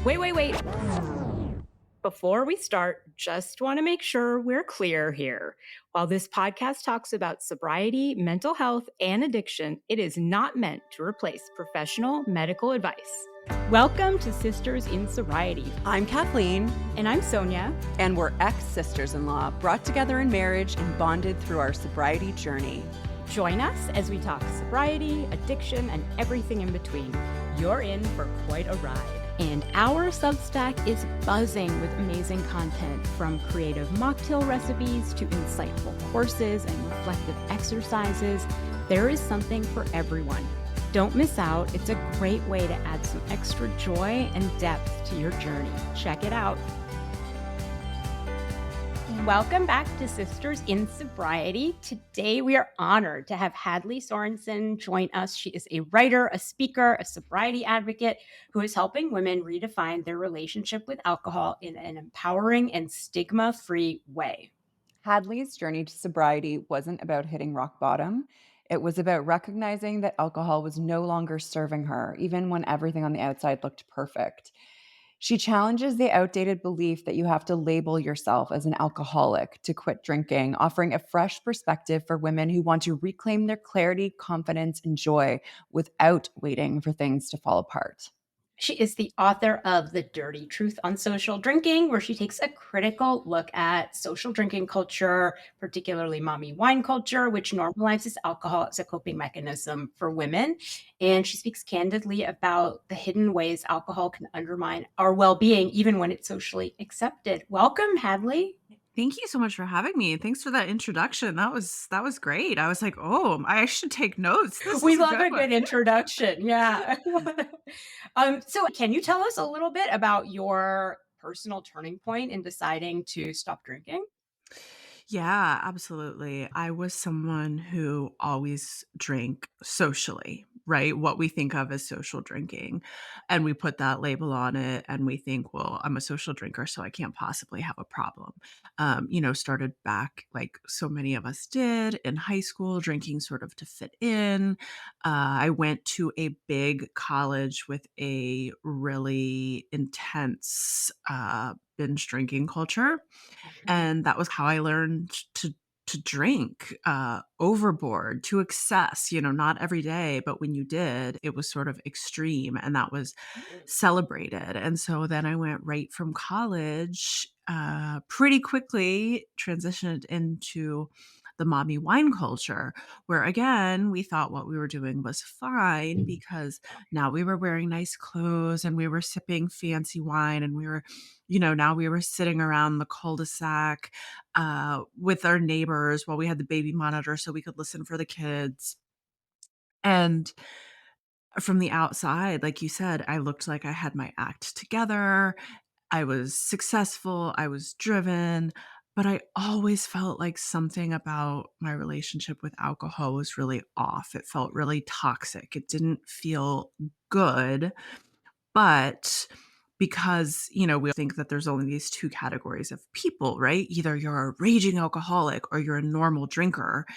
Wait. Before we start, just want to make sure we're clear here. While this podcast talks about sobriety, mental health, and addiction, it is not meant to replace professional medical advice. Welcome to Sisters in Sobriety. I'm Kathleen. And I'm Sonia. And we're ex-sisters-in-law, brought together in marriage and bonded through our sobriety journey. Join us as we talk sobriety, addiction, and everything in between. You're in for quite a ride. And our Substack is buzzing with amazing content, from creative mocktail recipes to insightful courses and reflective exercises. There is something for everyone. Don't miss out. It's a great way to add some extra joy and depth to your journey. Check it out. Welcome back to Sisters in Sobriety. Today we are honored to have Hadley Sorenson join us. She is a writer, a speaker, a sobriety advocate who is helping women redefine their relationship with alcohol in an empowering and stigma-free way. Hadley's journey to sobriety wasn't about hitting rock bottom. It was about recognizing that alcohol was no longer serving her, even when everything on the outside looked perfect. She challenges the outdated belief that you have to label yourself as an alcoholic to quit drinking, offering a fresh perspective for women who want to reclaim their clarity, confidence, and joy without waiting for things to fall apart. She is the author of The Dirty Truth on Social Drinking, where she takes a critical look at social drinking culture, particularly mommy wine culture, which normalizes alcohol as a coping mechanism for women. And she speaks candidly about the hidden ways alcohol can undermine our well-being, even when it's socially accepted. Welcome, Hadley. Thank you so much for having me. Thanks for that introduction. That was great. I was like, oh, I should take notes. We love a good introduction. Yeah. So can you tell us a little bit about your personal turning point in deciding to stop drinking? Yeah, absolutely. I was someone who always drank socially, right? What we think of as social drinking. And we put that label on it and we think, well, I'm a social drinker, so I can't possibly have a problem. Started back like so many of us did in high school, drinking sort of to fit in. I went to a big college with a really intense binge drinking culture. And that was how I learned to drink overboard, to excess, not every day, but when you did, it was sort of extreme and that was celebrated. And so then I went right from college, pretty quickly transitioned into the mommy wine culture, where again, we thought what we were doing was fine because now we were wearing nice clothes and we were sipping fancy wine and we were, now we were sitting around the cul-de-sac with our neighbors while we had the baby monitor so we could listen for the kids. And from the outside, like you said, I looked like I had my act together. I was successful. I was driven. But I always felt like something about my relationship with alcohol was really off. It felt really toxic. It didn't feel good. But because, we think that there's only these two categories of people, right? Either you're a raging alcoholic or you're a normal drinker.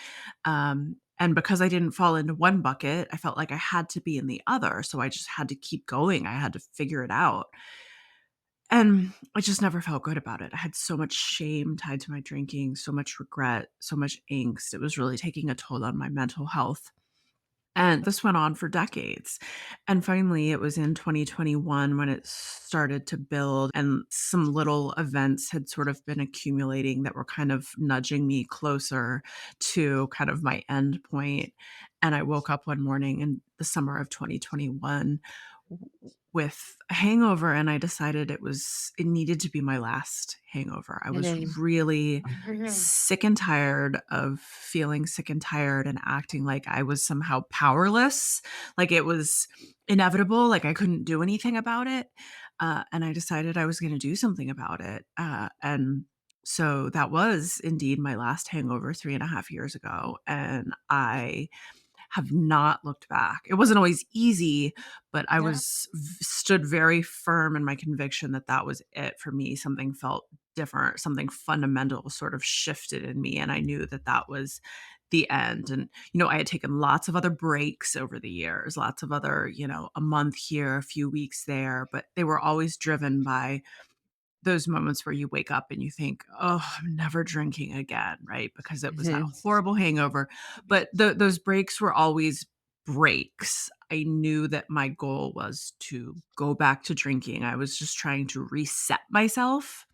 And because I didn't fall into one bucket, I felt like I had to be in the other. So I just had to keep going. I had to figure it out. And I just never felt good about it. I had so much shame tied to my drinking, so much regret, so much angst. It was really taking a toll on my mental health. And this went on for decades. And finally, it was in 2021 when it started to build, and some little events had sort of been accumulating that were kind of nudging me closer to kind of my end point. And I woke up one morning in the summer of 2021 with a hangover, and I decided it needed to be my last hangover. I was really sick and tired of feeling sick and tired and acting like I was somehow powerless, like it was inevitable, like I couldn't do anything about it. And I decided I was going to do something about it. And so that was indeed my last hangover 3.5 years ago. And I have not looked back. It wasn't always easy, but I stood very firm in my conviction that that was it for me. Something felt different, something fundamental sort of shifted in me. And I knew that that was the end. And, I had taken lots of other breaks over the years, lots of other, a month here, a few weeks there, but they were always driven by those moments where you wake up and you think, "Oh, I'm never drinking again," right? Because it was that Mhm. horrible hangover. But those breaks were always breaks. I knew that my goal was to go back to drinking. I was just trying to reset myself,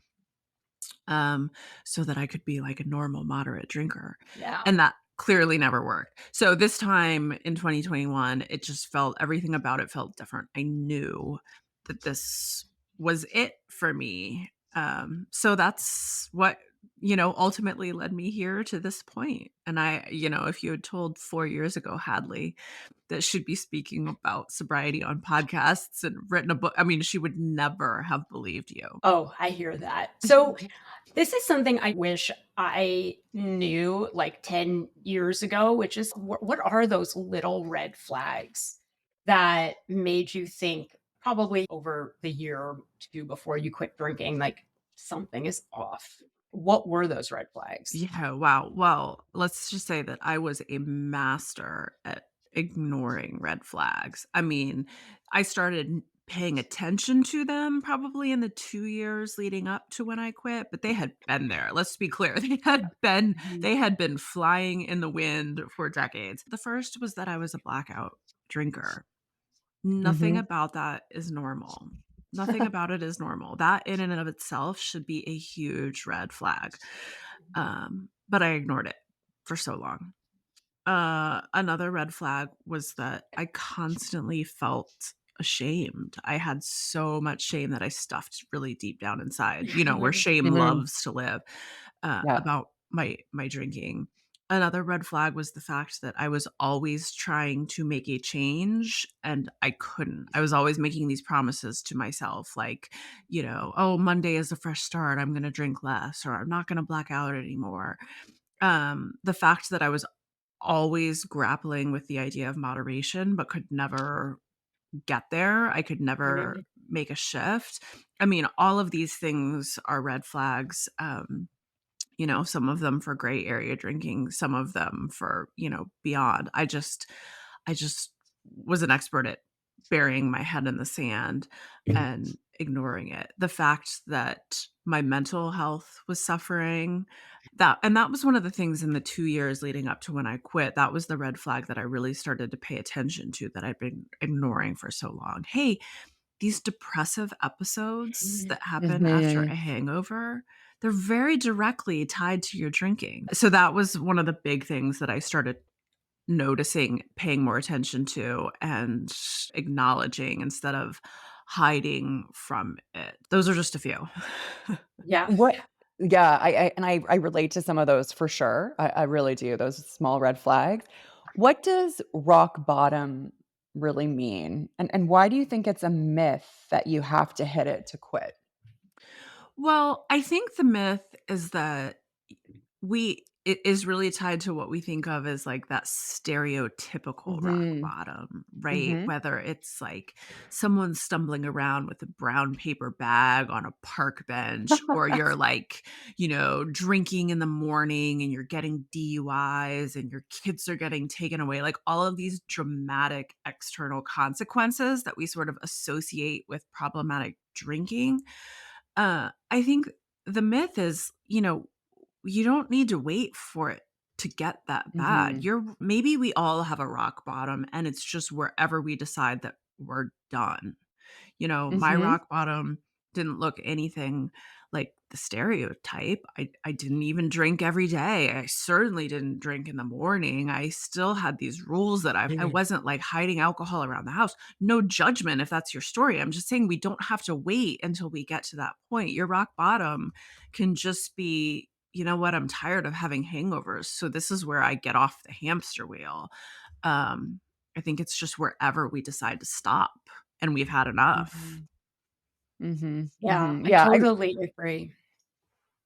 um, so that I could be like a normal moderate drinker. Yeah. And that clearly never worked. So this time in 2021, it just felt everything about it felt different. I knew that this was it for me. So that's what, ultimately led me here to this point. And if you had told 4 years ago, Hadley, that she'd be speaking about sobriety on podcasts and written a book, I mean, she would never have believed you. Oh, I hear that. So this is something I wish I knew like 10 years ago, which is what are those little red flags that made you think probably over the year or two before you quit drinking, like something is off? What were those red flags? Yeah, wow. Well, let's just say that I was a master at ignoring red flags. I mean, I started paying attention to them probably in the 2 years leading up to when I quit, but they had been there. Let's be clear. Mhm. They had been flying in the wind for decades. The first was that I was a blackout drinker. Nothing Mhm. about that is normal. Nothing about it is normal. That in and of itself should be a huge red flag. But I ignored it for so long. Another red flag was that I constantly felt ashamed. I had so much shame that I stuffed really deep down inside, where shame Mhm. loves to live, Yeah. about my drinking. Another red flag was the fact that I was always trying to make a change and I couldn't. I was always making these promises to myself, like, "Oh, Monday is a fresh start. I'm going to drink less," or "I'm not going to black out anymore." The fact that I was always grappling with the idea of moderation, but could never get there. I could never Mhm. make a shift. I mean, all of these things are red flags. Some of them for gray area drinking, some of them for, beyond. I just was an expert at burying my head in the sand and ignoring it. The fact that my mental health was suffering, that was one of the things in the 2 years leading up to when I quit. That was the red flag that I really started to pay attention to that I'd been ignoring for so long. Hey, these depressive episodes that happen after a Mhm. hangover, they're very directly tied to your drinking. So that was one of the big things that I started noticing, paying more attention to, and acknowledging instead of hiding from it. Those are just a few. Yeah. What Yeah, I relate to some of those for sure. I really do, those small red flags. What does rock bottom really mean? And why do you think it's a myth that you have to hit it to quit? Well, I think the myth is that it is really tied to what we think of as, like, that stereotypical rock Mhm. bottom, right? Mhm. Whether it's, like, someone stumbling around with a brown paper bag on a park bench, or you're, like, drinking in the morning and you're getting DUIs and your kids are getting taken away, like, all of these dramatic external consequences that we sort of associate with problematic drinking. I think the myth is, you don't need to wait for it to get that bad. Mhm. Maybe we all have a rock bottom and it's just wherever we decide that we're done. My Mhm. rock bottom didn't look anything like the stereotype. I didn't even drink every day. I certainly didn't drink in the morning. I still had these rules that I Mhm. wasn't like hiding alcohol around the house. No judgment if that's your story. I'm just saying we don't have to wait until we get to that point. Your rock bottom can just be, you know what, I'm tired of having hangovers. So this is where I get off the hamster wheel. Um, I think it's just wherever we decide to stop and we've had enough. Mhm. Mhm. Yeah, Mhm. I totally agree.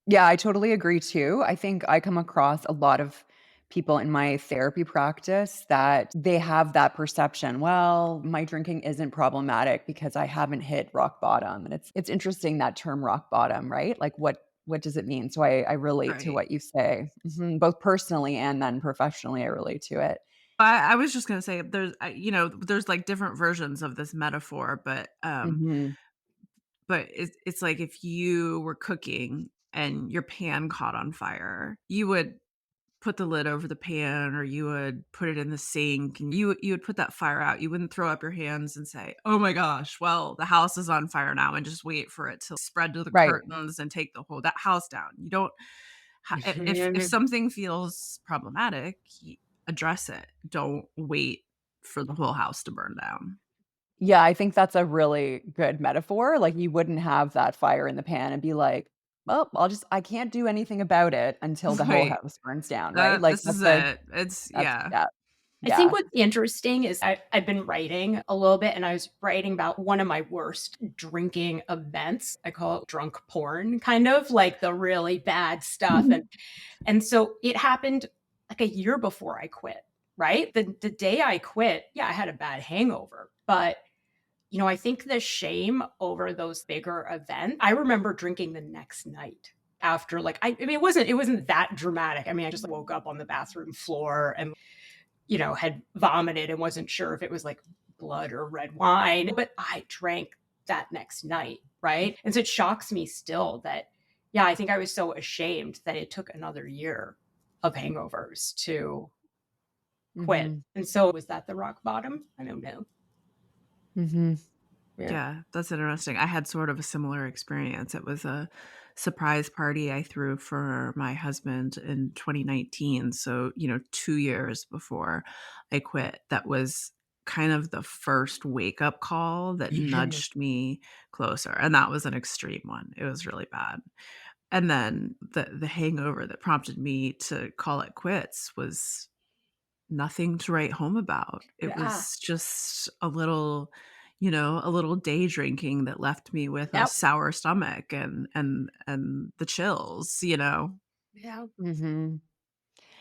Yeah, I totally agree too. I think I come across a lot of people in my therapy practice that they have that perception, well, my drinking isn't problematic because I haven't hit rock bottom. And it's interesting that term rock bottom, right? Like what does it mean? So I relate to Right. what you say. Both personally and then professionally, I relate to it. I was just gonna say there's, like, different versions of this metaphor, Mhm. but it's like if you were cooking and your pan caught on fire, you would put the lid over the pan or you would put it in the sink and you would put that fire out. You wouldn't throw up your hands and say, "Oh my gosh, well, the house is on fire now," and just wait for it to spread to the Right. curtains and take the whole that house down. You don't if something feels problematic, address it. Don't wait for the whole house to burn down. Yeah, I think that's a really good metaphor, like, you wouldn't have that fire in the pan and be like, "Well, I can't do anything about it until the whole Right. house burns down," right? That Like, this is it. It's yeah. yeah, I think yeah. what's interesting is I've been writing a little bit and I was writing about one of my worst drinking events. I call it drunk porn, kind of like the really bad stuff. And so it happened like a year before I quit, right? The day I quit, yeah, I had a bad hangover, but I think the shame over those bigger events, I remember drinking the next night after like I mean it wasn't that dramatic. I mean, I just woke up on the bathroom floor and had vomited and wasn't sure if it was like blood or red wine, but I drank that next night, right? And so it shocks me still that, yeah, I think I was so ashamed that it took another year of hangovers to quit. Mhm, And so was that the rock bottom? I don't know. mhm. Yeah. Yeah, that's interesting. I had sort of a similar experience. It was a surprise party I threw for my husband in 2019. So, 2 years before I quit. That was kind of the first wake up call that Yeah. nudged me closer. And that was an extreme one. It was really bad. And then the hangover that prompted me to call it quits was nothing to write home about. It Yeah. was just a little day drinking that left me with a Yep. sour stomach and the chills. Yeah. Mhm.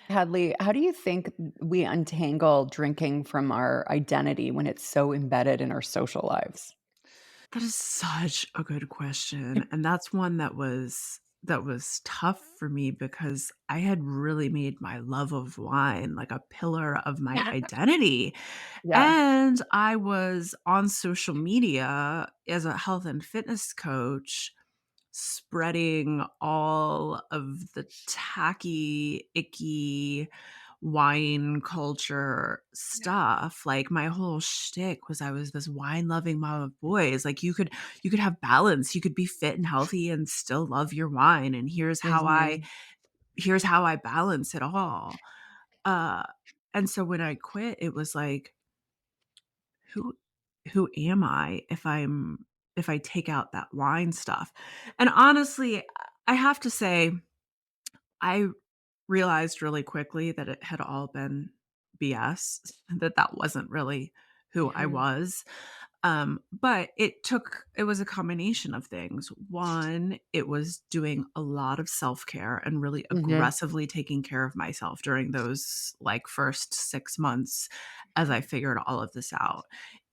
Hadley, how do you think we untangle drinking from our identity when it's so embedded in our social lives? That is such a good question, and that's one that was tough for me because I had really made my love of wine like a pillar of my Yeah. identity, Yeah. and I was on social media as a health and fitness coach spreading all of the tacky, icky wine culture stuff. Like my whole shtick was I was this wine loving mom of boys. Like you could have balance. You could be fit and healthy and still love your wine. And Mhm. here's how I balance it all. Uh and so when I quit, it was like, who who am I if I take out that wine stuff? And honestly, I have to say, I realized really quickly that it had all been BS, that wasn't really who I Mhm. was. But it was a combination of things. One, it was doing a lot of self-care and really Mhm. aggressively taking care of myself during those like first 6 months as I figured all of this out.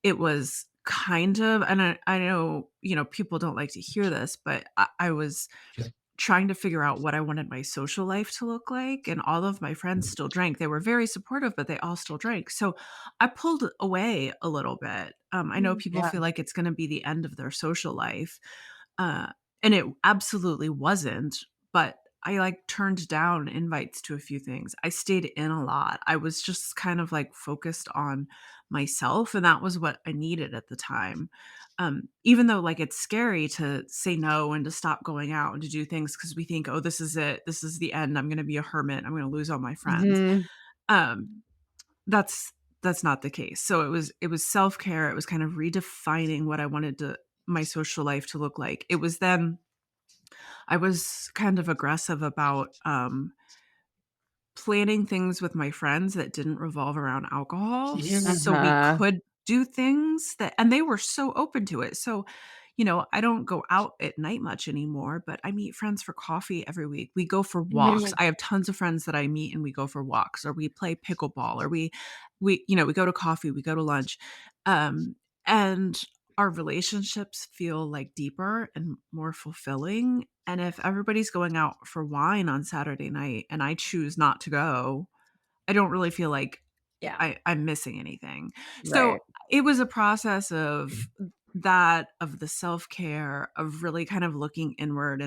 It was kind of, and I know, people don't like to hear this, but I was trying to figure out what I wanted my social life to look like, and all of my friends still drank. They were very supportive, but they all still drank. So I pulled away a little bit. I know people Yeah. feel like it's going to be the end of their social life, uh, and it absolutely wasn't. But I like turned down invites to a few things. I stayed in a lot. I was just kind of like focused on myself, and that was what I needed at the time. Even though like it's scary to say no and to stop going out and to do things because we think, oh, this is it. This is the end. I'm going to be a hermit. I'm going to lose all my friends. Mhm. Um, that's that's not the case. So it was self-care. It was kind of redefining what I wanted to my social life to look like. It was then I was kind of aggressive about planning things with my friends that didn't revolve around alcohol Yeah. so we Uh-huh. could do things that, and they were so open to it. So, I don't go out at night much anymore, but I meet friends for coffee every week. We go for walks. Mhm. I have tons of friends that I meet and we go for walks, or we play pickleball, or we go to coffee, we go to lunch. Um and our relationships feel, like, deeper and more fulfilling, and if everybody's going out for wine on Saturday night and I choose not to go, I don't really feel like Yeah. I'm missing anything. So, Right. it was a process of that, of the self-care, of really kind of looking inward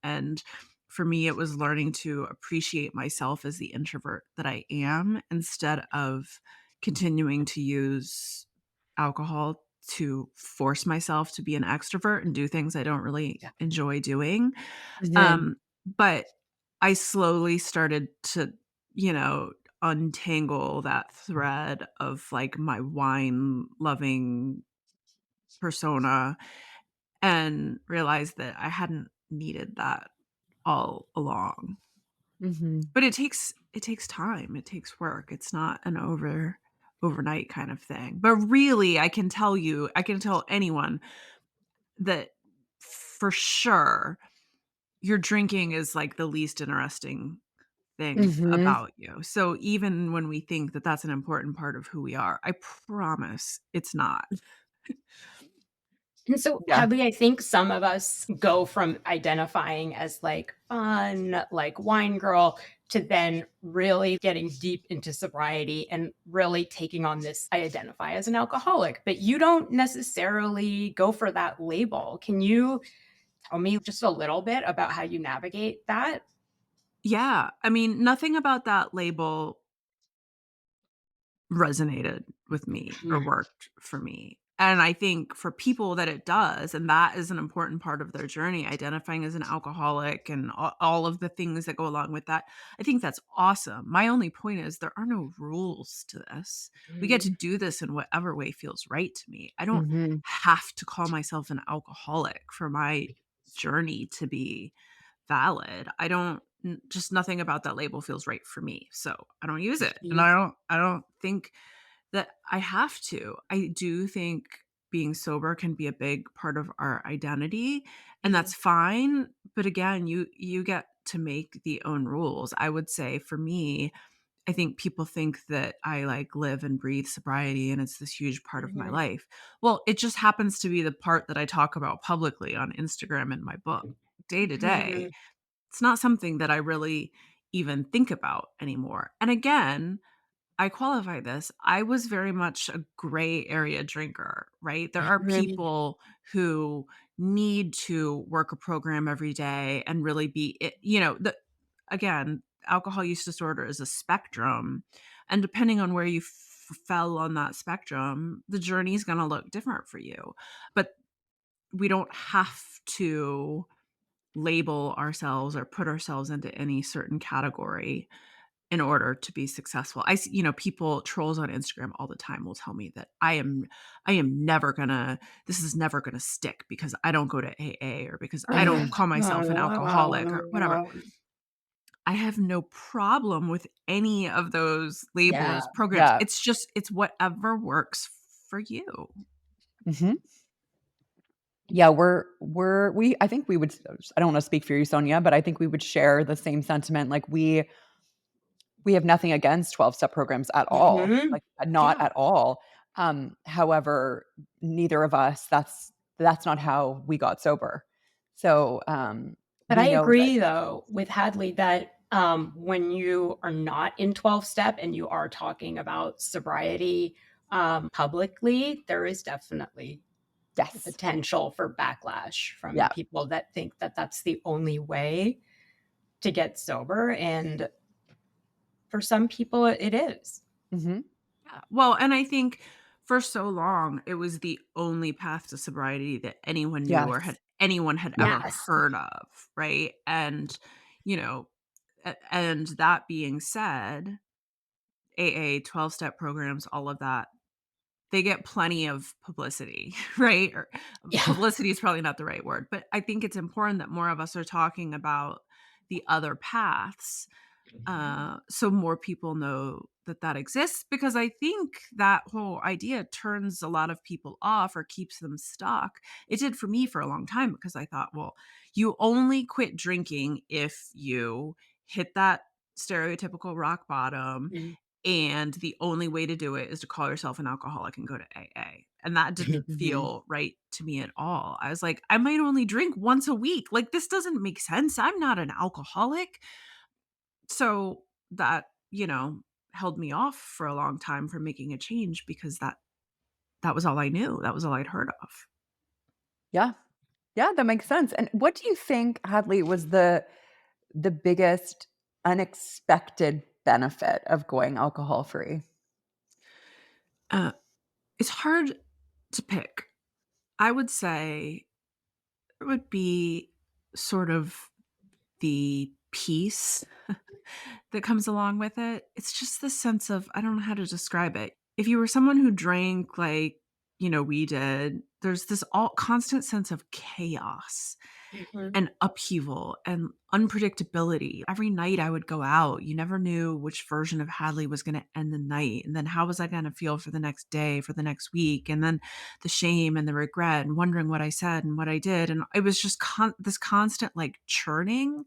and for me, it was learning to appreciate myself as the introvert that I am instead of continuing to use alcohol to force myself to be an extrovert and do things I don't really Yeah. enjoy doing. Mhm. But I slowly started to, you know, untangle that thread of, like, my wine loving persona and realized that I hadn't needed that all along. Mhm. But it takes time, it takes work. It's not an overnight kind of thing. But really, I can tell anyone that for sure your drinking is, like, the least interesting thing Mhm. about you. So even when we think that that's an important part of who we are, I promise it's not. And so, Yeah. Hadley, I think some of us go from identifying as like fun, like wine girl, to then really getting deep into sobriety and really taking on this. I identify as an alcoholic, but you don't necessarily go for that label. Can you tell me just a little bit about how you navigate that? Yeah, I mean, nothing about that label resonated with me or Mhm. worked for me. And I think for people that it does, and that is an important part of their journey, identifying as an alcoholic and all of the things that go along with that, I think that's awesome. My only point is there are no rules to this. We get to Mhm. do this in whatever way feels right to me. I don't Mhm. have to call myself an alcoholic for my journey to be valid. I don't just nothing about that label feels right for me. So I don't use it. And Mhm. I don't think that I have to. I do think being sober can be a big part of our identity, and Mhm. that's fine, but again, you get to make the own rules. I would say for me, I think people think that I, like, live and breathe sobriety and it's this huge part of my Mhm. life. Well, it just happens to be the part that I talk about publicly on Instagram in my book, day to day. Mhm. It's not something that I really even think about anymore. And again, I qualify this. I was very much a gray area drinker, right? There are Mhm. people who need to work a program every day and really be it, again, alcohol use disorder is a spectrum. And depending on where you fell on that spectrum, the journey is going to look different for you. But we don't have to label ourselves or put ourselves into any certain category in order to be successful. People trolls on Instagram all the time will tell me that I am never gonna this is never gonna stick because I don't go to AA or because I don't call myself an alcoholic or whatever. I have no problem with any of those Yeah. labels, programs. Yeah. It's whatever works for you. Mhm. Yeah, we I think we would I don't wanna speak for you, Sonia, but I think we would share the same sentiment, like, we have nothing against 12-step programs at all, Mhm. like, not Yeah. at all. However, neither of us that's not how we got sober. So, But I we know that agree though with Hadley that when you are not in 12 step and you are talking about sobriety publicly, there is definitely the yes. potential for backlash from Yeah. people that think that that's the only way to get sober. And for some people, it is. Mhm. Yeah. Well, and I think for so long, it was the only path to sobriety that anyone knew or Yes. had anyone had ever Yes. heard of, right? And, you know, and that being said, AA, 12-step programs, all of that, they get plenty of publicity, right? Or Yeah. publicity is probably not the right word, but I think it's important that more of us are talking about the other paths so more people know that that exists because I think that whole idea turns a lot of people off or keeps them stuck. It did for me for a long time because I thought, well, you only quit drinking if you hit that stereotypical rock bottom and the only way to do it is to call yourself an alcoholic and go to AA. And that didn't Mhm. feel right to me at all. I was like, I might only drink once a week. Like, this doesn't make sense. I'm not an alcoholic. So that, held me off for a long time from making a change because that was all I knew. That was all I'd heard of. Yeah. Yeah, that makes sense. And what do you think, Hadley, was the biggest unexpected benefit of going alcohol free? Uh, it's hard to pick. I would say it would be sort of the peace that comes along with it. It's just the sense of, I don't know how to describe it. If you were someone who drank like, we did, there's this all constant sense of chaos Mhm. and upheaval and unpredictability. Every night I would go out, you never knew which version of Hadley was going to end the night. And then how was I going to feel for the next day, for the next week? And then the shame and the regret and wondering what I said and what I did. And it was just this constant like churning.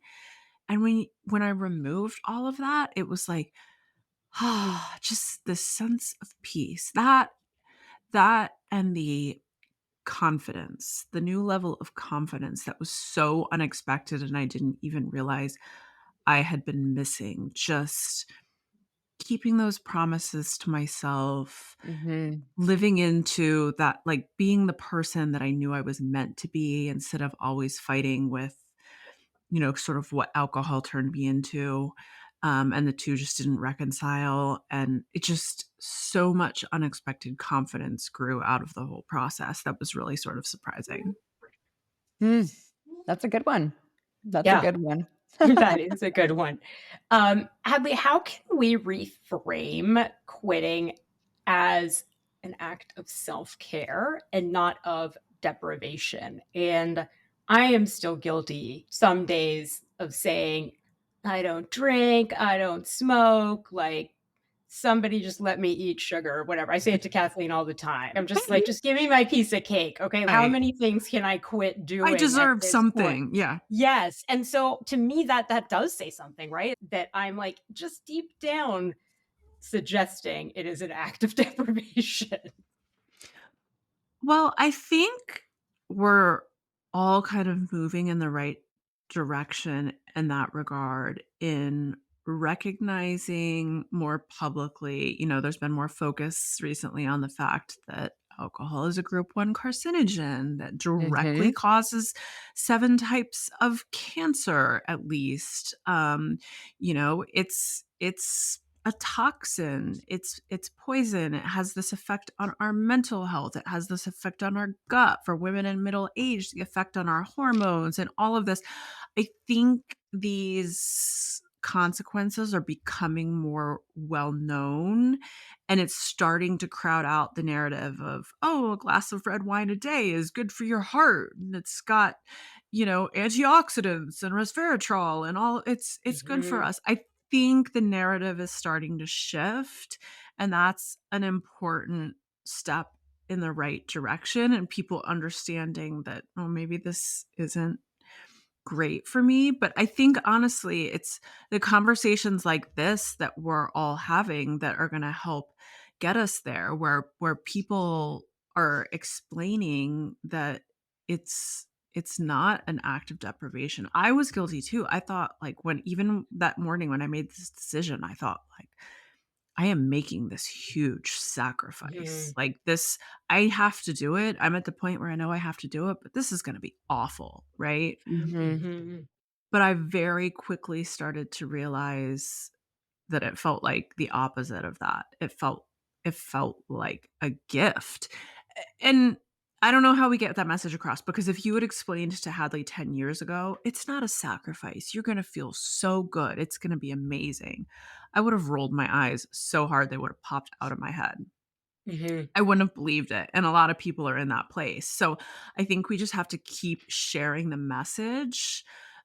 And when I removed all of that, it was like, just this sense of peace. That and the confidence, the new level of confidence that was so unexpected and I didn't even realize I had been missing. Just keeping those promises to myself, Mhm. living into that, like being the person that I knew I was meant to be instead of always fighting with, sort of what alcohol turned me into. And the two just didn't reconcile. And it just so much unexpected confidence grew out of the whole process. That was really sort of surprising. Mm, that's a good one. That's a Yeah, good one. that is a good one. Hadley, how can we reframe quitting as an act of self-care and not of deprivation? And I am still guilty some days of saying, I don't drink, I don't smoke, like somebody just let me eat sugar or whatever. I say it to Kathleen all the time. I'm just like, just give me my piece of cake. Okay. How Right. many things can I quit I doing at deserve this point? something. Yeah. Yes, and so to me that does say something, right? That I'm like just deep down suggesting it is an act of deprivation. Well, I think we're all kind of moving in the right direction in that regard in recognizing more publicly, there's been more focus recently on the fact that alcohol is a group 1 carcinogen that directly Mhm. causes 7 types of cancer at least. It's a toxin. It's poison. It has this effect on our mental health. It has this effect on our gut. For women in middle age, the effect on our hormones and all of this. I think these consequences are becoming more well known, and it's starting to crowd out the narrative of, oh, a glass of red wine a day is good for your heart and it's got, antioxidants and resveratrol and all. It's good for Mhm, us. I think the narrative is starting to shift, and that's an important step in the right direction, and people understanding that, oh, maybe this isn't great for me. But I think honestly, it's the conversations like this that we're all having that are going to help get us there, where people are explaining that it's not an act of deprivation. I was guilty too. I thought, like, when even that morning when I made this decision, I thought, like, I am making this huge sacrifice. mhm, Like, this, I have to do it. I'm at the point where I know I have to do it, but this is going to be awful, right? Mhm. mhm, But I very quickly started to realize that it felt like the opposite of that. It felt like a gift. And I don't know how we get that message across, because if you had explained to Hadley 10 years ago, it's not a sacrifice. You're going to feel so good. It's going to be amazing. I would have rolled my eyes so hard they would have popped out of my head. mhm. I wouldn't have believed it, and a lot of people are in that place. So, I think we just have to keep sharing the message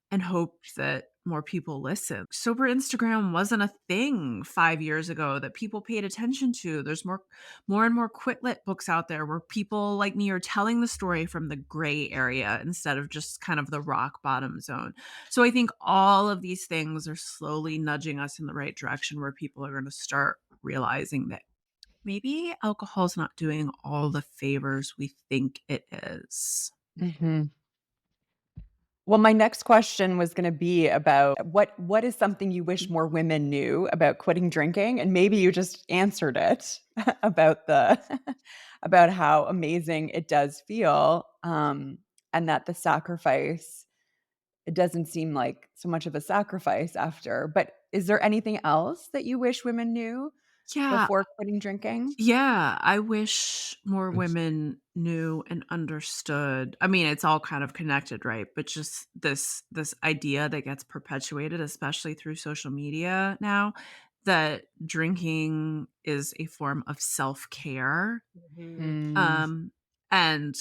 and hope that more people listen. Sober Instagram wasn't a thing 5 years ago that people paid attention to. There's more and more quit lit books out there where people like me are telling the story from the gray area instead of just kind of the rock bottom zone. So, I think all of these things are slowly nudging us in the right direction where people are gonna start realizing that maybe alcohol's not doing all the favors we think it is. Mhm. Well, my next question was gonna be about what is something you wish more women knew about quitting drinking? And maybe you just answered it about the about how amazing it does feel, and that the sacrifice, it doesn't seem like so much of a sacrifice after. But is there anything else that you wish women knew Yeah, before quitting drinking? yeah, I wish more women knew and understood. I mean, it's all kind of connected, right? But just this idea that gets perpetuated, especially through social media now, that drinking is a form of self-care. Mhm. Mm, Um, and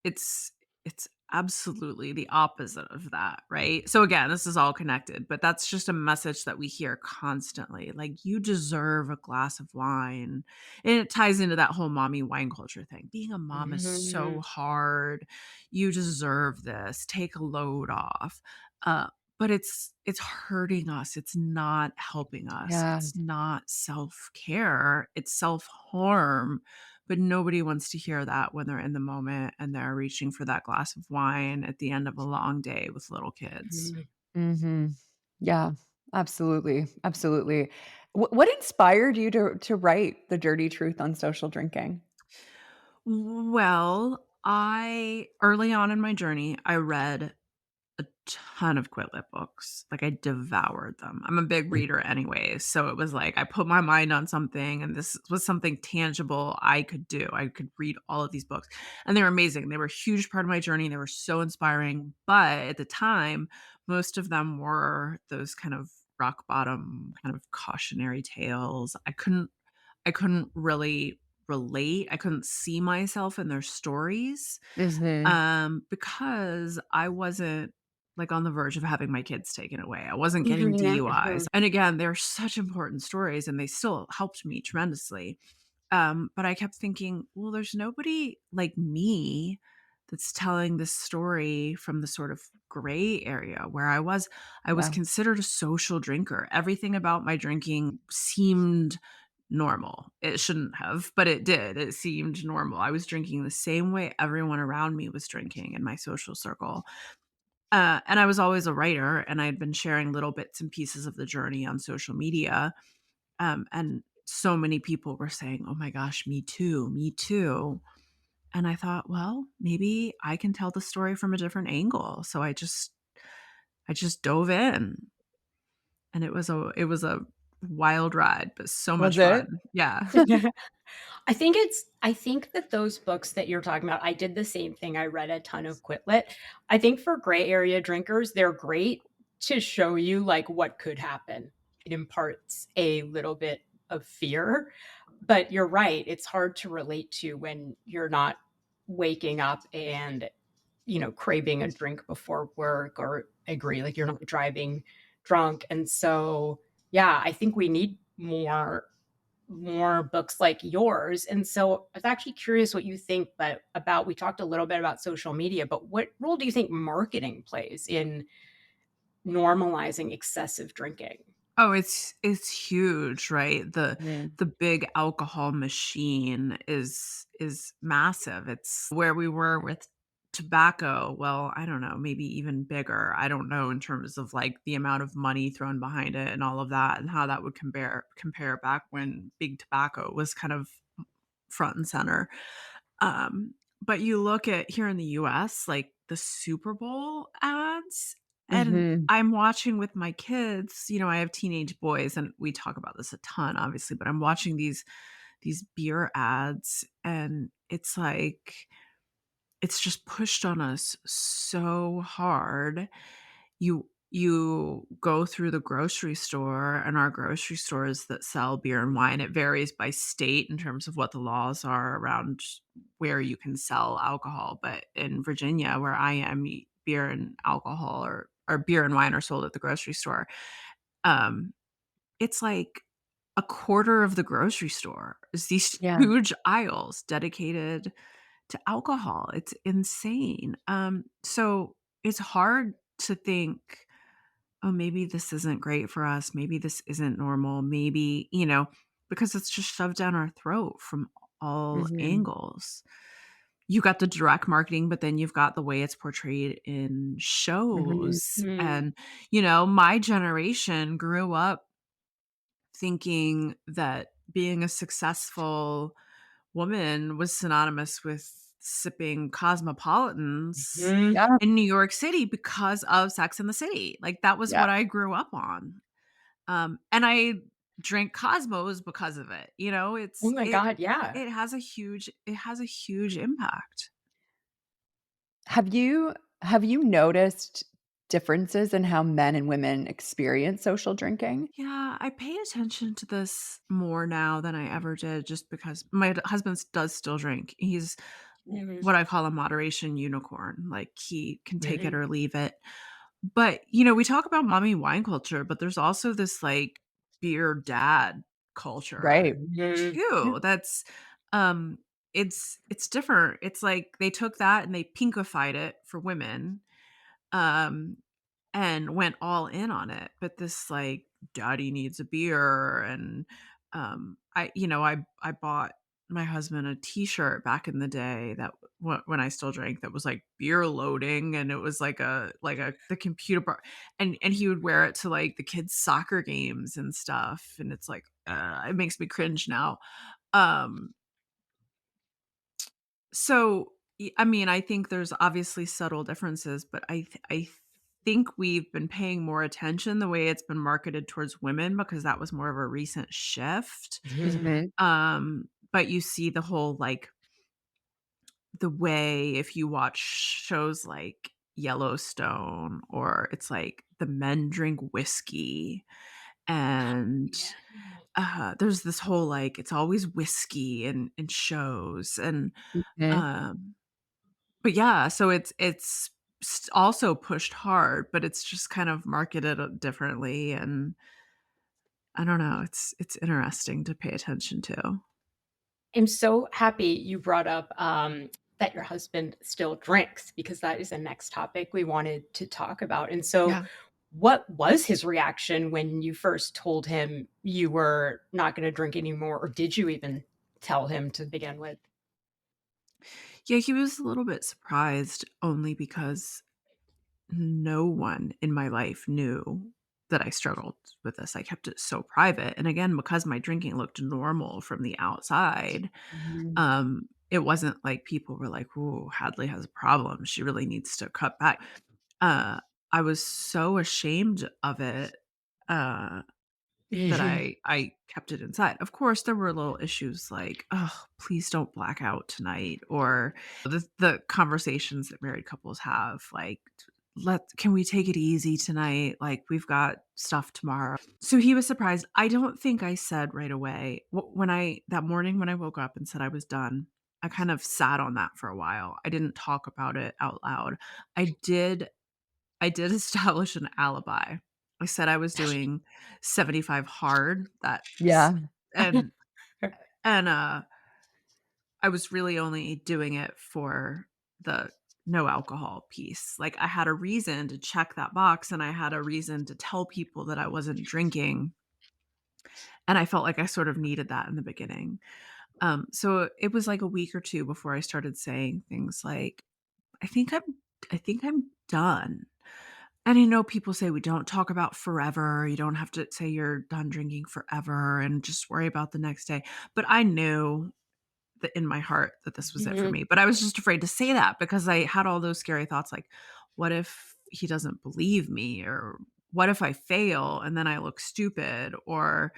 it's it's absolutely the opposite of that, right? So again, this is all connected, but that's just a message that we hear constantly. Like, you deserve a glass of wine. And it ties into that whole mommy wine culture thing. Being a mom is so Mhm. hard. You deserve this. Take a load off. Uh but it's hurting us. It's not helping us. yeah. It's not self-care. It's self-harm, but nobody wants to hear that when they're in the moment and they're reaching for that glass of wine at the end of a long day with little kids. Mhm. Mhm. Yeah, absolutely, absolutely. What inspired you to write the dirty truth on social drinking? Well, I early on in my journey, I read a ton of Quit Lit books. Like, I devoured them. I'm a big reader anyway, so it was like I put my mind on something and this was something tangible I could do. I could read all of these books, and they were amazing. They were a huge part of my journey. They were so inspiring, but at the time, most of them were those kind of rock bottom kind of cautionary tales. I couldn't really relate. I couldn't see myself in their stories, Mhm. because I wasn't, like, on the verge of having my kids taken away. I wasn't getting Mhm, DUIs, mhm. and again, they're such important stories, and they still helped me tremendously. But I kept thinking, "Well, there's nobody like me that's telling this story from the sort of gray area where I was Yeah. considered a social drinker. Everything about my drinking seemed normal. It shouldn't have, but it did. It seemed normal. I was drinking the same way everyone around me was drinking in my social circle. And I was always a writer, and I had been sharing little bits and pieces of the journey on social media. And so many people were saying, "Oh my gosh, me too, me too." And I thought, well, maybe I can tell the story from a different angle. So I just dove in, and it was a wild ride, but so much Was it? fun. Yeah. I think that those books that you're talking about, I did the same thing. I read a ton of Quit Lit. I think for gray area drinkers, they're great to show you like what could happen. It imparts a little bit of fear, but you're right. It's hard to relate to when you're not waking up and, craving a drink before work, or agree, like you're not driving drunk. And so, yeah, I think we need more books like yours. And so I was actually curious what you think, but about, we talked a little bit about social media, but what role do you think marketing plays in normalizing excessive drinking? Oh, it's huge, right? The Mhm. the big alcohol machine is massive. It's where we were with tobacco. Well, I don't know, maybe even bigger. I don't know in terms of like the amount of money thrown behind it and all of that and how that would compare back when big tobacco was kind of front and center. Um, but you look at here in the US, like the Super Bowl ads, and Mhm. I'm watching with my kids. I have teenage boys and we talk about this a ton, obviously, but I'm watching these beer ads, and it's like it's just pushed on us so hard. You go through the grocery store, and our grocery stores that sell beer and wine, it varies by state in terms of what the laws are around where you can sell alcohol, but in Virginia, where I am, beer and alcohol or beer and wine are sold at the grocery store. Um, it's like a quarter of the grocery store is these Yeah. huge aisles dedicated to alcohol. It's insane. So it's hard to think, "Oh, maybe this isn't great for us. Maybe this isn't normal. Maybe," because it's just shoved down our throat from all Mhm. angles. You got the direct marketing, but then you've got the way it's portrayed in Mhm. shows, Mm. and, my generation grew up thinking that being a successful woman was synonymous with sipping cosmopolitans Mhm. Yeah, in New York City because of Sex and the City. Like, that was yeah. what I grew up on. And I drink Cosmos because of it, Oh my god, yeah. it has a huge impact. Have you have you noticed differences in how men and women experience social drinking? Yeah, I pay attention to this more now than I ever did just because my husband does still drink. He's Mhm. what I call a moderation unicorn. Like, he can take it Mhm. or leave it. But, we talk about mommy wine culture, but there's also this like beer dad culture Right. Mhm. Yeah. too. That's um it's different. It's like they took that and they pinkified it for women. Um and went all in on it. But this like daddy needs a beer, and I bought my husband a t-shirt back in the day that when I still drank, that was like beer loading, and it was like a the computer bar, and he would wear it to like the kids soccer games and stuff, and it's like it makes me cringe now. um so, I mean, I think there's obviously subtle differences, but I think we've been paying more attention the way it's been marketed towards women because that was more of a recent shift. Mhm. Mhm. But you see the whole like the way if you watch shows like Yellowstone, or it's like the men drink whiskey, and Yeah. there's this whole like it's always whiskey in shows, and Mhm. um but yeah, so it's also pushed hard, but it's just kind of marketed, differently, and I don't know, it's interesting to pay attention to. I'm so happy you brought up, that your husband still drinks because that is the next topic we wanted to talk about. And so, Yeah. what was his reaction when you first told him you were not gonna drink anymore, or did you even tell him to begin with? Yeah, he was a little bit surprised only because no one in my life knew that I struggled with this. I kept it so private, and again, because my drinking looked normal from the outside, Mhm. it wasn't like people were like, "Ooh, Hadley has a problem. She really needs to cut back." Uh, I was so ashamed of it, uh, that Mhm. I kept it inside. Of course, there were little issues like, "Oh, please don't black out tonight," or the conversations that married couples have, like, "Let can we take it easy tonight? Like, we've got stuff tomorrow." So he was surprised. I don't think I said right away when I that morning when I woke up and said I was done, I kind of sat on that for a while. I didn't talk about it out loud. I did I did establish an alibi. I said I was doing 75 hard, that's Yeah. and and I was really only doing it for the no alcohol piece. Like, I had a reason to check that box, and I had a reason to tell people that I wasn't drinking, and I felt like I sort of needed that in the beginning. So it was like a week or 2 before I started saying things like, "I think I'm I think I'm done." And I know people say we don't talk about forever. You don't have to say you're done drinking forever and just worry about the next day. But I knew that in my heart that this was it for Mhm. me. But I was just afraid to say that because I had all those scary thoughts like, what if he doesn't believe me? Or what if I fail and then I look stupid? Or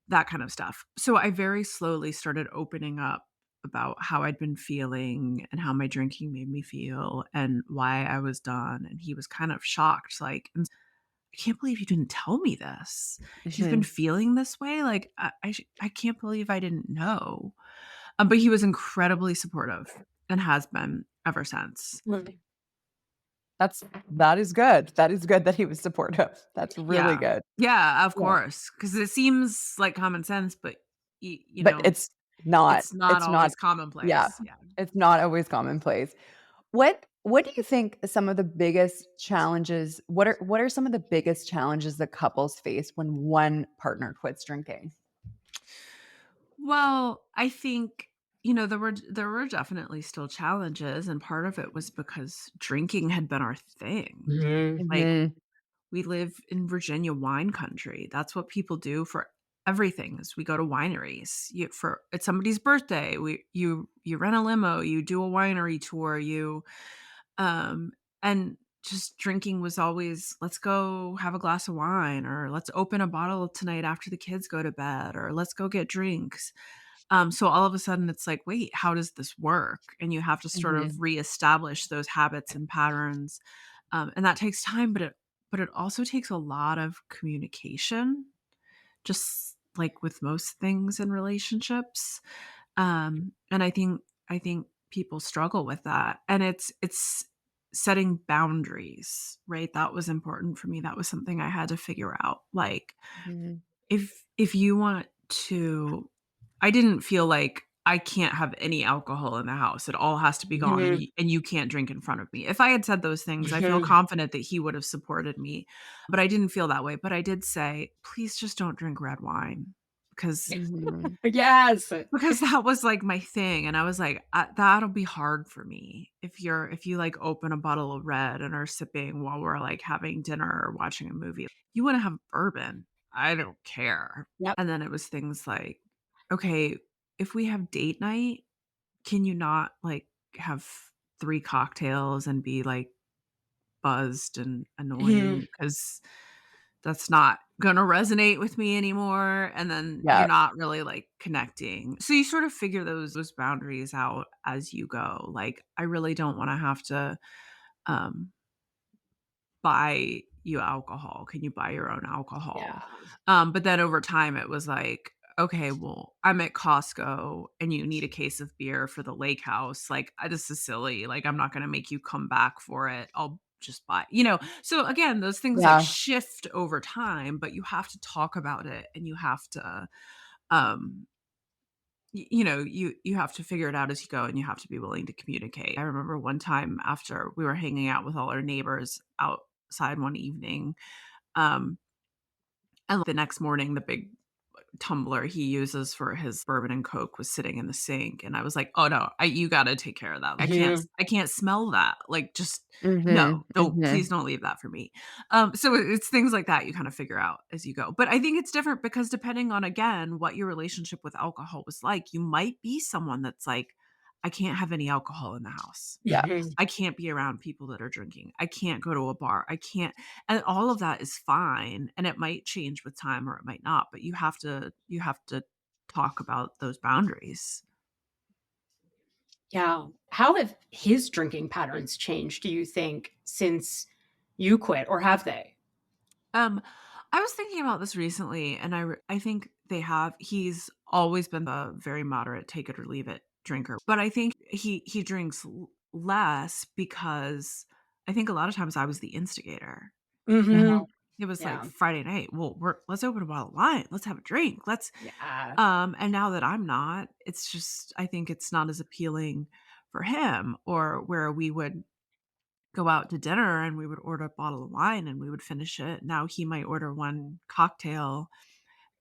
that kind of stuff. So I very slowly started opening up about how I'd been feeling and how my drinking made me feel and why I was done. And he was kind of shocked, like, "And I can't believe you didn't tell me this. You've been Mhm. feeling this way? Like, I can't believe I didn't know." But he was incredibly supportive and has been ever since. That is good. That is good that he was supportive. That's really Yeah. good. Yeah, of Yeah. course. Because it seems like common sense, but But it's not. it's not It's not always yeah. commonplace. Yeah. It's not always commonplace. What do you think some of the biggest challenges what are some of the biggest challenges that couples face when one partner quits drinking? Well, I think, there were definitely still challenges, and part of it was because drinking had been our thing. Mhm. Like, Mhm. we live in Virginia wine country. That's what people do for everything is we go to wineries. For it's somebody's birthday, you rent a limo, you do a winery tour, um and just drinking was always, let's go have a glass of wine, or let's open a bottle tonight after the kids go to bed, or let's go get drinks. So all of a sudden it's like, wait, how does this work? And you have to sort of Mhm. reestablish those habits and patterns. And that takes time, but it also takes a lot of communication, just like with most things in relationships. And I think people struggle with that. And it's setting boundaries, right? That was important for me. That was something I had to figure out. Like, Mhm. if you want to, I didn't feel like I can't have any alcohol in the house. It all has to be gone, and Mhm. you can't drink in front of me. If I had said those things, I feel Mhm. confident that he would have supported me, but I didn't feel that way. But I did say, "Please just don't drink red wine," because Mhm. Yes. that was, like, my thing, and I was like, That'll be hard for me if you, like, open a bottle of red and are sipping while we're, like, having dinner or watching a movie. You wanna have bourbon, I don't care." Yep. And then it was things like, "Okay, if we have date night, can you not, like, have 3 cocktails and be, like, buzzed and Mhm. annoying? Because that's not gonna resonate with me anymore," and then you're Yeah. not really, like, connecting. So you sort of figure those boundaries out as you go. Like, I really don't wanna have to, um buy you alcohol. Can you buy your own alcohol? Yeah. But then over time, it was like, okay, well, I'm at Costco and you need a case of beer for the lake house. Like, this is silly. Like, I'm not going to make you come back for it. I'll just buy. So again, those things like Yeah. shift over time, but you have to talk about it and you have to, um, you have to figure it out as you go, and you have to be willing to communicate. I remember one time after we were hanging out with all our neighbors outside one evening, um, and the next morning, the big tumbler he uses for his bourbon and Coke was sitting in the sink, and I was like, "Oh, no, you gotta take care of that. Mhm. I can't smell that. Like, just no, Mhm. don't please Mhm. don't leave that for me." So it's things like that you kinda figure out as you go. But I think it's different because depending on, again, what your relationship with alcohol was like, you might be someone that's like, "I can't have any alcohol in the house. Yeah. Mhm. I can't be around people that are drinking. I can't go to a bar. I can't," and all of that is fine, and it might change with time or it might not, but you have to talk about those boundaries. Yeah. How have his drinking patterns changed, do you think, since you quit, or have they? Um, I was thinking about this recently, and I think he's always been a very moderate, take it or leave it drinker, but I think he drinks less because I think a lot of times I was the instigator. You Mhm. know, it was like Yeah. Friday night, "Well, let's open a bottle of wine, let's have a drink, let's." Yeah. And now that I'm not, it's just I think it's not as appealing for him, or where we would go out to dinner and we would order a bottle of wine and we would finish it. Now he might order one cocktail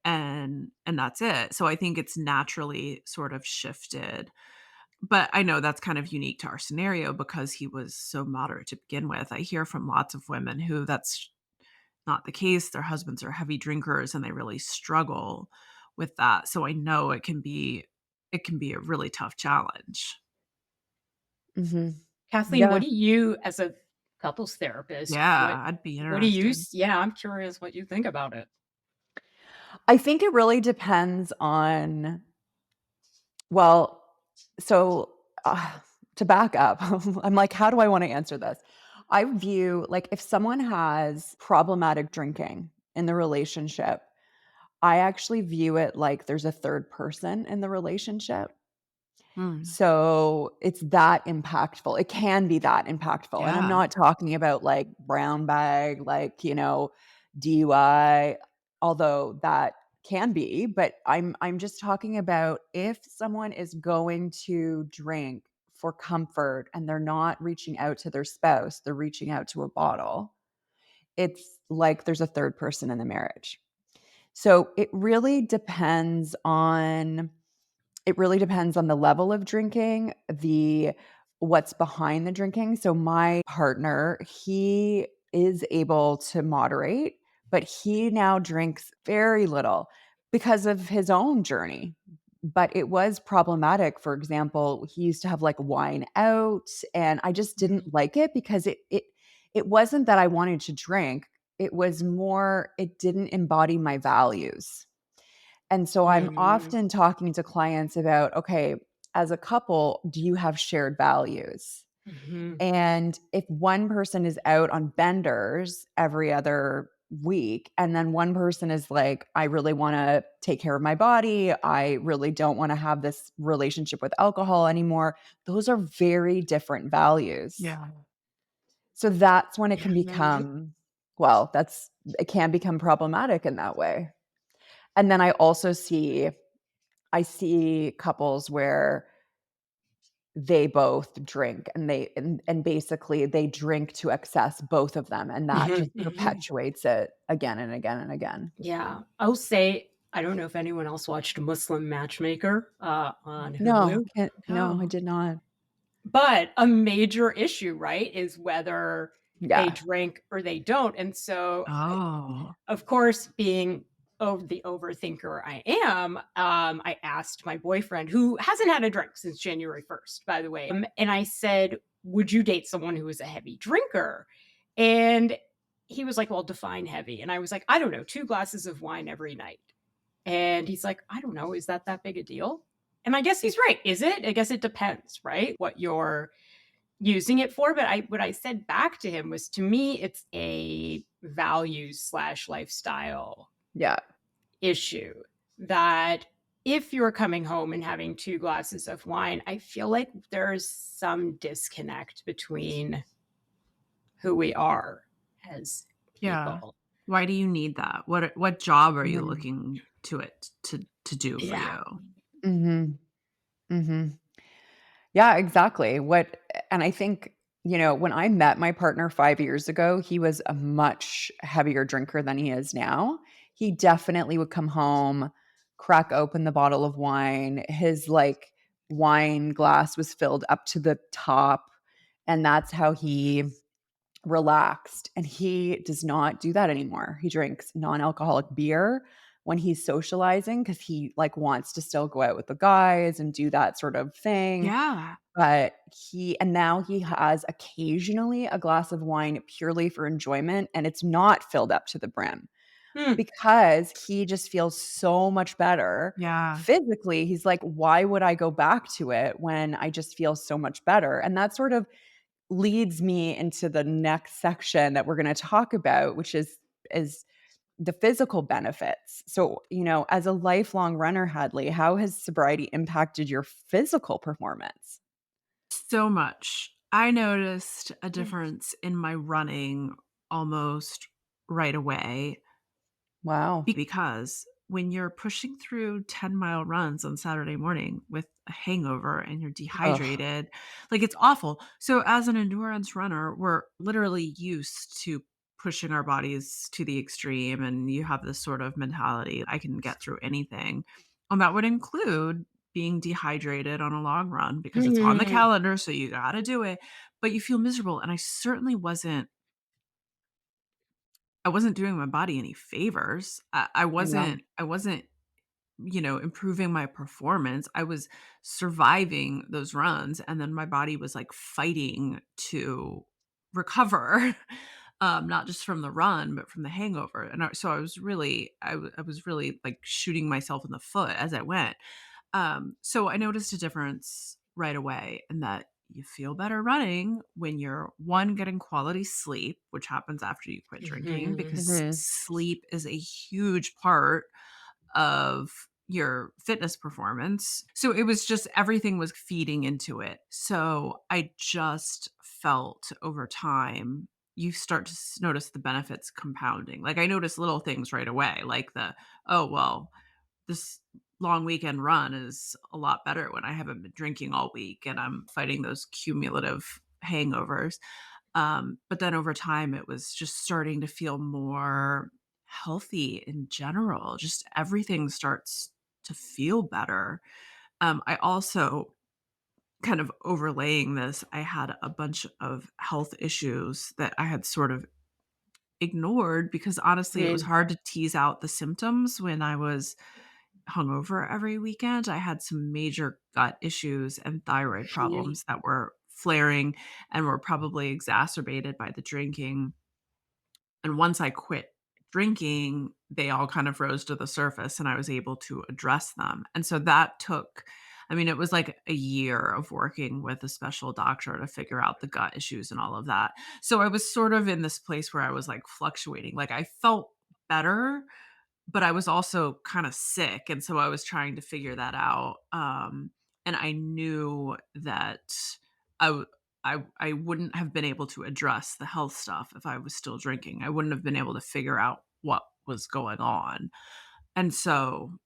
and that's it. So I think it's naturally sort of shifted. But I know that's kind of unique to our scenario because he was so moderate to begin with. I hear from lots of women who that's not the case. Their husbands are heavy drinkers and they really struggle with that. So I know it can be a really tough challenge. Mhm. Kathleen, what Yeah. do you, as a couples therapist, Yeah, I'd be what do you interested. yeah, I'm curious what you think about it. I think it really depends on well, so, to back up, I'm like, "How do I wanna answer this?" I view like, if someone has problematic drinking in the relationship, I actually view it like there's a third person in the relationship. Mm, So, it's that impactful. It can be that impactful, and I'm yeah. not talking about, like, brown bag, like, DUI, although that can be, but I'm just talking about if someone is going to drink for comfort and they're not reaching out to their spouse, they're reaching out to a bottle, it's like there's a third person in the marriage. So, it really depends on It really depends on the level of drinking, the what's behind the drinking. So my partner, he is able to moderate, but he now drinks very little because of his own journey. But it was problematic. For example, he used to have like wine out, and I just didn't Mhm. like it because it wasn't that I wanted to drink. It was more it didn't embody my values. And so I'm Mhm. often talking to clients about, okay, as a couple, do you have shared values? Mhm. And if one person is out on benders every other week, and then one person is like, I really want to take care of my body, I really don't want to have this relationship with alcohol anymore, those are very different values. Yeah. So that's when it Yeah, can no. become, well, that's, it can become problematic in that way. And then I see couples where they both drink and and basically they drink to excess, both of them, and that Mhm, just mhm. perpetuates it again and again and again. Yeah, I'll say I don't know if anyone else watched Muslim Matchmaker, on No, Hulu, can't no, I No. did not. but a major issue, right, is whether they Yeah. drink or they don't, and so, Oh. of course, being the overthinker I am, I asked my boyfriend, who hasn't had a drink since January 1st, by the way, and I said, "Would you date someone who is a heavy drinker?" And he was like, "Well, define heavy." And I was like, "I don't know, 2 glasses of wine every night." And he's like, "I don't know, is that big a deal?" And I guess he's right. Is it? I guess it depends, right? What you're using it for. But I what I said back to him was, to me, it's a values slash lifestyle Yeah. issue, that if you're coming home and having 2 glasses of wine, I feel like there's some disconnect between who we are as Yeah. people. Why do you need that? What job are you Mhm. looking to it to do for Yeah. you? Mhm. Mhm. Yeah, exactly. And I think, when I met my partner 5 years ago, he was a much heavier drinker than he is now. He definitely would come home, crack open the bottle of wine. His, like, wine glass was filled up to the top, and that's how he relaxed, and he does not do that anymore. He drinks non-alcoholic beer when he's socializing because he, like, wants to still go out with the guys and do that sort of thing. Yeah. But and now he has occasionally a glass of wine purely for enjoyment, and it's not filled up to the brim Hmm. because he just feels so much better Yeah. physically. He's like, "Why would I go back to it when I just feel so much better?" And that sort of leads me into the next section that we're gonna talk about, which is the physical benefits. So, as a lifelong runner, Hadley, how has sobriety impacted your physical performance? So much. I noticed a Mm. difference in my running almost right away Wow. because when you're pushing through 10-mile runs on Saturday morning with a hangover and you're Ugh. dehydrated, like, it's awful. So as an endurance runner, we're literally used to pushing our bodies to the extreme, and you have this sort of mentality, I can get through anything. And that would include being dehydrated on a long run because it's on the Mhm. calendar, so you gotta do it, but you feel miserable, and I certainly wasn't doing my body any favors. I Yeah. wasn't, improving my performance. I was surviving those runs, and then my body was, like, fighting to recover, not just from the run, but from the hangover, and so I was really, like, shooting myself in the foot as I went. So I noticed a difference right away in that you feel better running when you're, 1, getting quality sleep, which happens after you quit drinking Mhm. because Mhm. sleep is a huge part of your fitness performance. So it was just everything was feeding into it. So I just felt over time, you start to notice the benefits compounding. Like, I noticed little things right away, like oh, well, this long weekend run is a lot better when I haven't been drinking all week and I'm fighting those cumulative hangovers. But then over time, it was just starting to feel more healthy in general. Just everything starts to feel better. I also kind of overlaying this, I had a bunch of health issues that I had sort of ignored because honestly, it was Mm, hard to tease out the symptoms when I was hungover every weekend. I had some major gut issues and thyroid really? problems that were flaring and were probably exacerbated by the drinking. And once I quit drinking, they all kind of rose to the surface and I was able to address them. And so that took, I mean, it was like a year of working with a special doctor to figure out the gut issues and all of that. So I was sort of in this place where I was like fluctuating. Like I felt better, but I was also kinda sick, and so I was trying to figure that out, and I knew that I w I wouldn't have been able to address the health stuff if I was still drinking. I wouldn't have been able to figure out what was going on, and so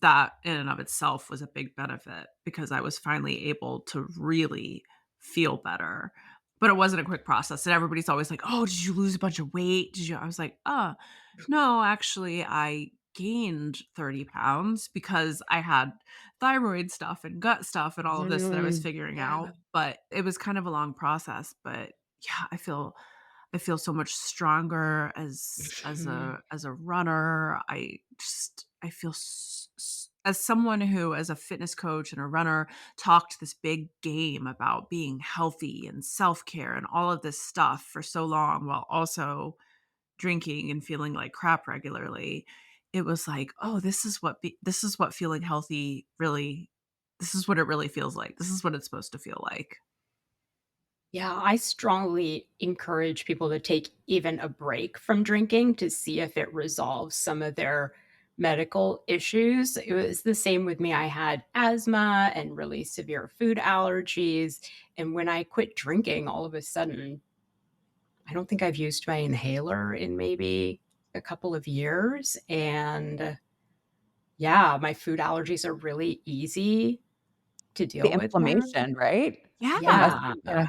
that in and of itself was a big benefit because I was finally able to really feel better. But it wasn't a quick process. And everybody's always like, "Oh, did you lose a bunch of weight? Did you?" I was like, no, actually, I gained 30 pounds because I had thyroid stuff and gut stuff and all of this that I was Mm, figuring yeah. out. But it was kind of a long process. But yeah, I feel so much stronger as a runner. I feel as someone who as a fitness coach and a runner talked this big game about being healthy and self-care and all of this stuff for so long while also drinking and feeling like crap regularly. It was like, "Oh, this is what feeling healthy really this is what it really feels like. This is what it's supposed to feel like." Yeah, I strongly encourage people to take even a break from drinking to see if it resolves some of their medical issues. It was the same with me. I had asthma and really severe food allergies. And when I quit drinking, all of a sudden, I don't think I've used my inhaler in maybe a couple of years. And yeah, my food allergies are really easy to The deal with now. inflammation, right? That must Yeah. Yeah. be yeah.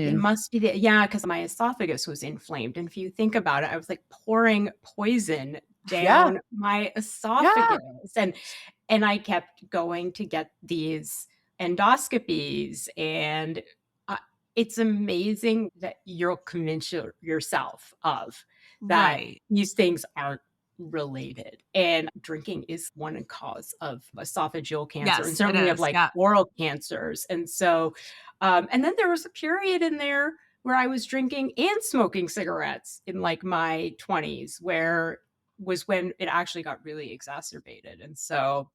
It Mhm. must be the yeah, because my esophagus was inflamed, and if you think about it, I was, like, pouring poison Yeah, down my yeah. esophagus, and I kept going to get these endoscopies, and, uh, it's amazing that you'll convince yourself of that Right. these things aren't related, and drinking is one cause of esophageal cancer and Yes, it certainly of, is. like, Yeah. oral cancers, and so, and then there was a period in there where I was drinking and smoking cigarettes in like my 20s, where was when it actually got really exacerbated. And so,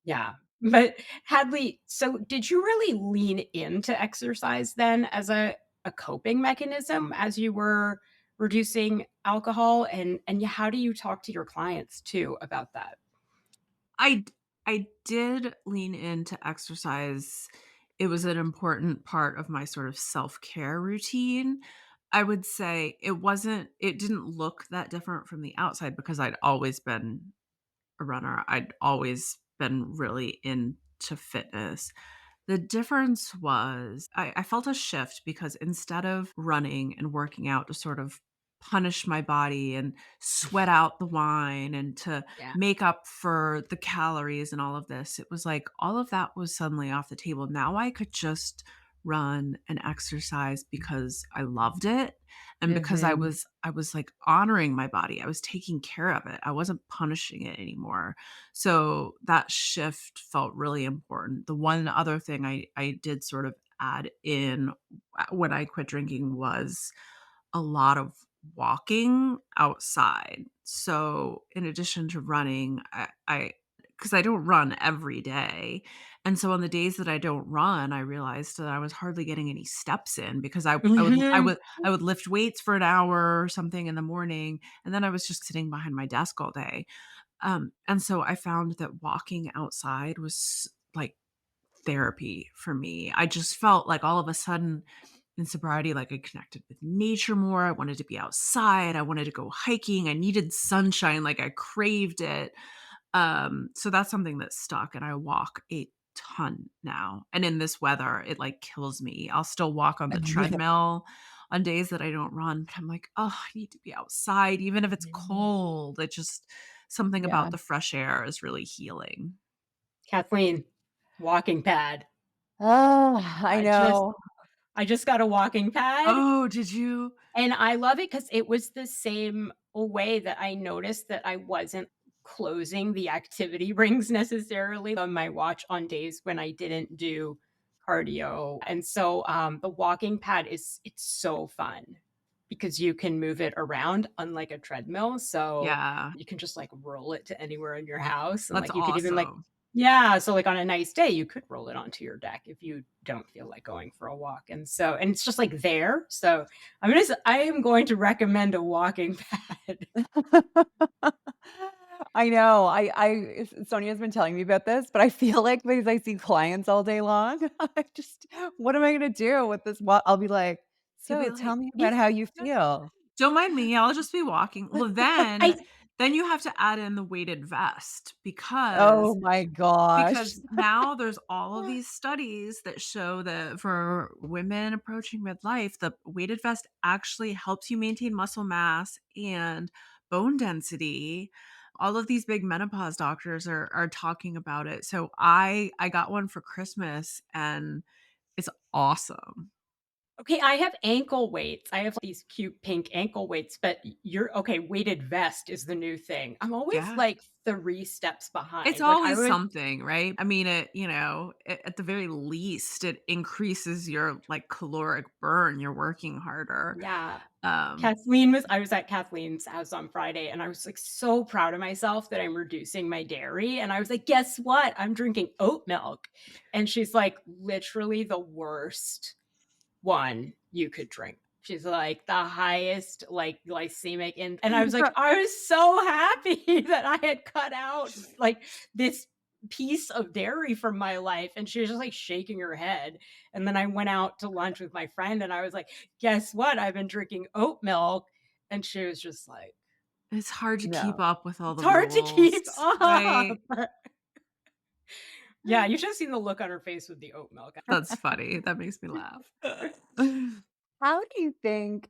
yeah. But Hadley, so did you really lean into exercise then as a coping mechanism as you were reducing alcohol? And how do you talk to your clients too about that? I d I did lean into exercise. It was an important part of my sort of self-care routine. I would say it didn't look that different from the outside because I'd always been a runner. I'd always been really into fitness. The difference was I felt a shift because instead of running and working out to sort of punish my body and sweat out the wine and to Yeah. make up for the calories and all of this, it was like all of that was suddenly off the table. Now I could just run and exercise because I loved it and because Mhm. I was like honoring my body. I was taking care of it. I wasn't punishing it anymore. So that shift felt really important. The one other thing I did sort of add in when I quit drinking was a lot of walking outside. So in addition to running, I because I don't run every day. And so on the days that I don't run, I realized that I was hardly getting any steps in because Mhm. I would lift weights for an hour or something in the morning and then I was just sitting behind my desk all day. And so I found that walking outside was like therapy for me. I just felt like all of a sudden in sobriety, like I connected with nature more. I wanted to be outside. I wanted to go hiking. I needed sunshine. Like I craved it. So that's something that stuck and I walk a ton now. And in this weather, it like kills me. I'll still walk on the treadmill on days that I don't run, but I'm like, oh, I need to be outside, even if it's cold. It just something Yeah. about the fresh air is really healing. Kathleen. Walking pad. Oh, I I just know. I just got a walking pad, Oh, did you? and I love it because it was the same way that I noticed that I wasn't closing the activity rings necessarily on my watch on days when I didn't do cardio. And so the walking pad it's so fun because you can move it around unlike a treadmill. So Yeah, you can just like roll it to anywhere in your house. And that's like you could even like awesome. yeah, so like on a nice day, you could roll it onto your deck if you don't feel like going for a walk. And it's just like there. So I am going to recommend a walking pad. I know. Sonia's been telling me about this, but I feel like because I see clients all day long, I just what am I gonna do with this I'll be like, You'll be "So tell like, me about It's how you feel." "Don't mind me, I'll just be walking." Well, I then you have to add in the weighted vest Oh my gosh. because now there's all of these studies that show that for women approaching midlife, the weighted vest actually helps you maintain muscle mass and bone density. All of these big menopause doctors are talking about it. So I got one for Christmas and it's awesome. Okay, I have ankle weights. I have these cute pink ankle weights, but you're okay, weighted vest is the new thing. I'm always Yeah. like 3 steps It's behind. Like I always would something, right? I mean, at the very least, it increases your, like, caloric burn, you're working harder. yeah. Um, I was at Kathleen's house on Friday and I was like so proud of myself that I'm reducing my dairy. And I was like, guess what? I'm drinking oat milk. And she's like, literally the worst one you could drink. She's like the highest like glycemic and I was like, I was so happy that I had cut out like this piece of dairy from my life. And she was just like shaking her head. And then I went out to lunch with my friend and I was like, guess what? I've been drinking oat milk. And she was just like, it's hard to keep No. up with all it's the hard to rules, keep up. right? Yeah, you should have seen the look on her face with the oat milk. That's funny, that makes me laugh. How do you think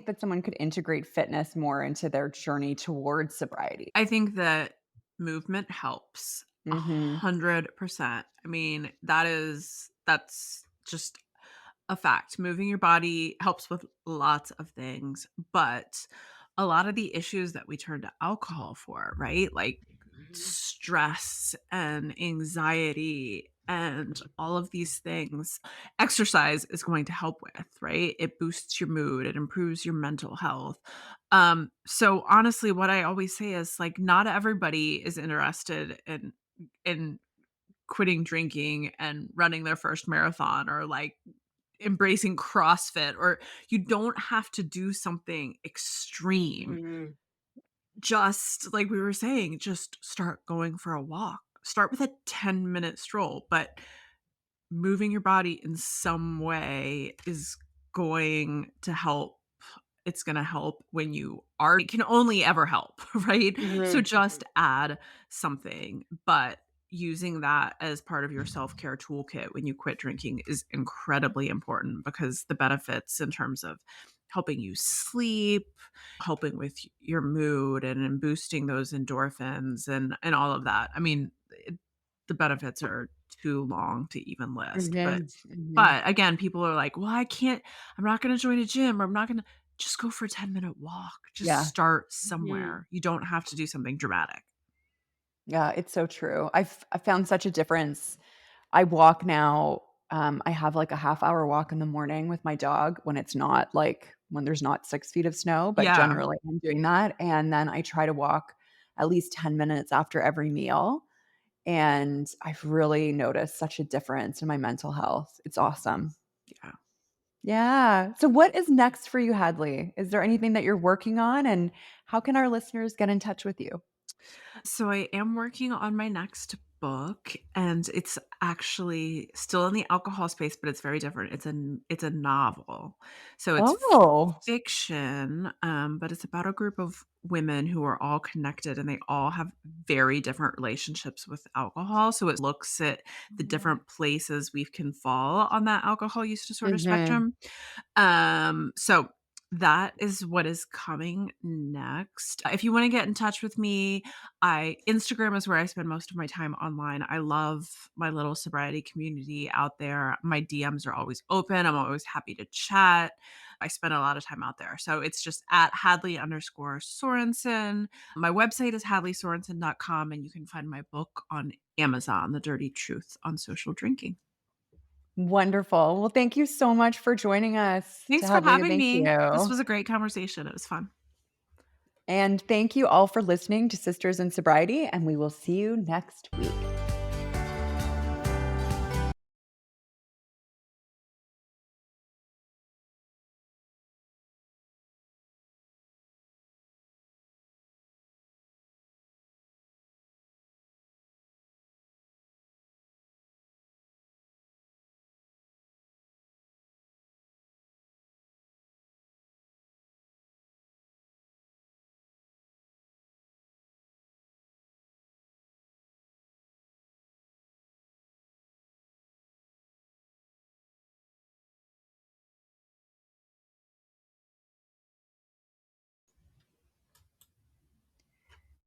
that someone could integrate fitness more into their journey towards sobriety? I think that movement helps Mhm. 100%. I mean, that's just a fact. Moving your body helps with lots of things, but a lot of the issues that we turn to alcohol for, right? Like Mhm. stress and anxiety and all of these things, exercise is going to help with, right? It boosts your mood, it improves your mental health. So honestly, what I always say is like not everybody is interested in quitting drinking and running their first marathon or like embracing CrossFit, or you don't have to do something extreme. Mhm. Just like we were saying, just start going for a walk. Start with a 10-minute stroll, but moving your body in some way is going to help. It's going to help when you are, it can only ever help, right? So Mhm. just add something, but using that as part of your self-care toolkit when you quit drinking is incredibly important because the benefits in terms of helping you sleep, helping with your mood and boosting those endorphins and all of that. I mean, the benefits are too long to even list. But Mhm, mhm. but again, people are like, "Well, I'm not gonna join a gym, or I'm not gonna" just go for a 10-minute walk. Just Yeah. start Mhm. somewhere. You don't have to do something dramatic. Yeah, it's so true. I found such a difference. I walk now, I have, like, a half-hour walk in the morning with my dog when it's not, like when there's not 6 feet of snow, but Yeah. generally I'm doing that, and then I try to walk at least 10 minutes after every meal, and I've really noticed such a difference in my mental health. It's awesome. Yeah. Yeah. So what is next for you, Hadley? Is there anything that you're working on, and how can our listeners get in touch with you? So I am working on my next book, and it's actually still in the alcohol space, but it's very different. It's a novel. So it's Oh. fiction, but it's about a group of women who are all connected and they all have very different relationships with alcohol. So it looks at the Mhm. different places we can fall on that alcohol use disorder Mhm. spectrum. So That is what is coming next. If you wanna get in touch with me, I Instagram is where I spend most of my time online. I love my little sobriety community out there. My DMs are always open. I'm always happy to chat. I spend a lot of time out there. So it's just at Hadley_Sorenson. My website is hadleysorenson.com, and you can find my book on Amazon, The Dirty Truth on Social Drinking. Wonderful. Well, thank you so much for joining us to Thanks for Hadley. having Thank me. This you. was a great conversation. It was fun. And thank you all for listening to Sisters in Sobriety, and we will see you next week.